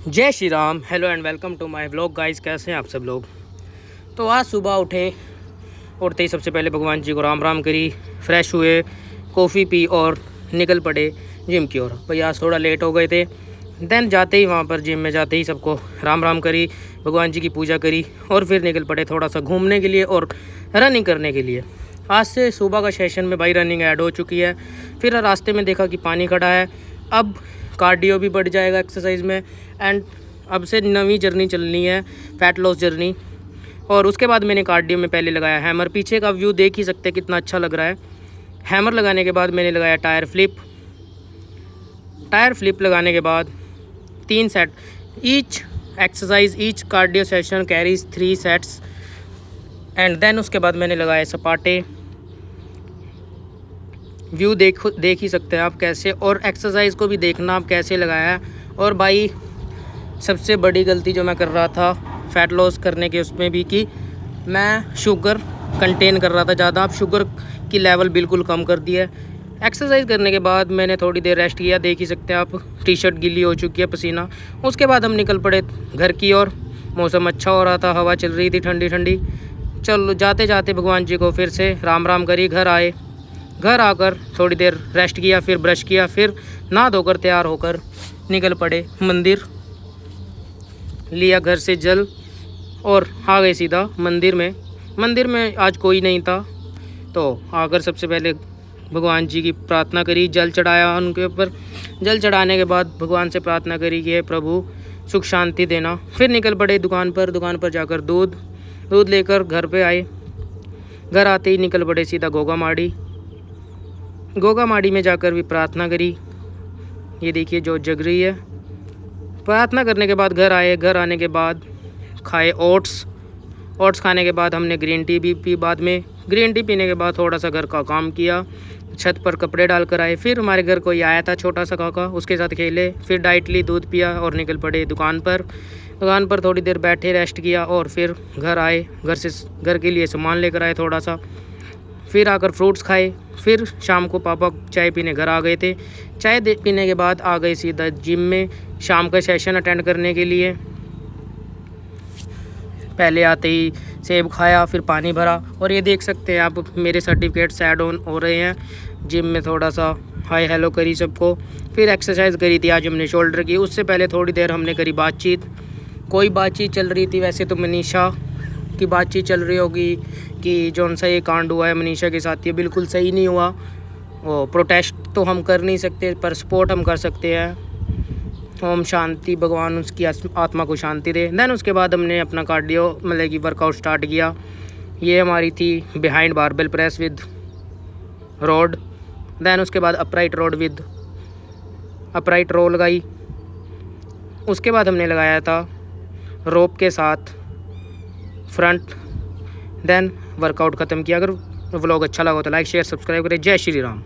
जय Shri Ram. Hello and welcome to my vlog guys. कैसे हैं आप सब लोग। तो आज सुबह उठते ही सबसे पहले भगवान जी को राम राम करी, फ्रेश हुए, कॉफ़ी पी और निकल पड़े जिम की ओर। भाई आज थोड़ा लेट हो गए थे। देन जाते ही वहाँ पर जिम में जाते ही सबको राम राम करी, भगवान जी की पूजा करी और फिर निकल पड़े थोड़ा सा घूमने के लिए और रनिंग करने के लिए। आज से सुबह का सेशन में भाई रनिंग ऐड हो चुकी है। फिर रास्ते में देखा कि पानी खड़ा है, अब कार्डियो भी बढ़ जाएगा एक्सरसाइज में। एंड अब से नवी जर्नी चलनी है, फ़ैट लॉस जर्नी। और उसके बाद मैंने कार्डियो में पहले लगाया हैमर। पीछे का व्यू देख ही सकते हैं कितना अच्छा लग रहा है। हैमर लगाने के बाद मैंने लगाया टायर फ्लिप लगाने के बाद 3 set. Each exercise, each cardio session carries 3 sets. And then उसके बाद मैंने लगाए सपाटे। व्यू देख ही सकते हैं आप कैसे, और एक्सरसाइज को भी देखना आप कैसे लगाया है। और भाई सबसे बड़ी गलती जो मैं कर रहा था फ़ैट लॉस करने के उसमें भी, कि मैं शुगर कंटेन कर रहा था ज़्यादा। अब शुगर की लेवल बिल्कुल कम कर दी है। एक्सरसाइज करने के बाद मैंने थोड़ी देर रेस्ट किया, देख ही सकते हैं आप टी-शर्ट गीली हो चुकी है पसीना। उसके बाद हम निकल पड़े घर की ओर। मौसम अच्छा हो रहा था, हवा चल रही थी ठंडी ठंडी। चलो जाते जाते भगवान जी को फिर से राम राम करी, घर आए। घर आकर थोड़ी देर रेस्ट किया, फिर ब्रश किया, फिर नहा धोकर तैयार होकर निकल पड़े मंदिर। लिया घर से जल और आ गए सीधा मंदिर में। मंदिर में आज कोई नहीं था, तो आकर सबसे पहले भगवान जी की प्रार्थना करी, जल चढ़ाया उनके ऊपर। जल चढ़ाने के बाद भगवान से प्रार्थना करी कि हे प्रभु सुख शांति देना। फिर निकल पड़े दुकान पर जाकर दूध लेकर घर पे आए। घर आते ही निकल पड़े सीधा गोगा माड़ी में जाकर भी प्रार्थना करी। ये देखिए जो जग रही है। प्रार्थना करने के बाद घर आए। घर आने के बाद खाए ओट्स खाने के बाद हमने ग्रीन टी भी पी। बाद में ग्रीन टी पीने के बाद थोड़ा सा घर का काम किया, छत पर कपड़े डाल कर आए। फिर हमारे घर कोई आया था छोटा सा काका, उसके साथ खेले। फिर डाइट ली, दूध पिया और निकल पड़े दुकान पर थोड़ी देर बैठे, रेस्ट किया और फिर घर आए। घर के लिए सामान लेकर आए थोड़ा सा। फिर आकर फ्रूट्स खाए। फिर शाम को पापा चाय पीने घर आ गए थे। पीने के बाद आ गए सीधा जिम में शाम का सेशन अटेंड करने के लिए। पहले आते ही सेब खाया, फिर पानी भरा। और ये देख सकते हैं आप मेरे सर्टिफिकेट्स ऐड ऑन हो रहे हैं। जिम में थोड़ा सा हाय हेलो करी सबको। फिर एक्सरसाइज करी थी आज हमने शोल्डर की। उससे पहले थोड़ी देर हमने करी बातचीत। कोई बातचीत चल रही थी, वैसे तो मनीषा की बातचीत चल रही होगी कि जौन सा ये कांड हुआ है मनीषा के साथ, ये बिल्कुल सही नहीं हुआ। वो प्रोटेस्ट तो हम कर नहीं सकते, पर सपोर्ट हम कर सकते हैं। ओम शांति, भगवान उसकी आत्मा को शांति दे। देन उसके बाद हमने अपना कार्डियो मतलब कि वर्कआउट स्टार्ट किया। ये हमारी थी behind barbell press with rod. Then उसके बाद अपराइट रो लगाई। उसके बाद हमने लगाया था रोप के साथ फ्रंट। देन वर्कआउट ख़त्म किया। अगर व्लॉग अच्छा लगा तो लाइक शेयर सब्सक्राइब करें। जय श्री राम।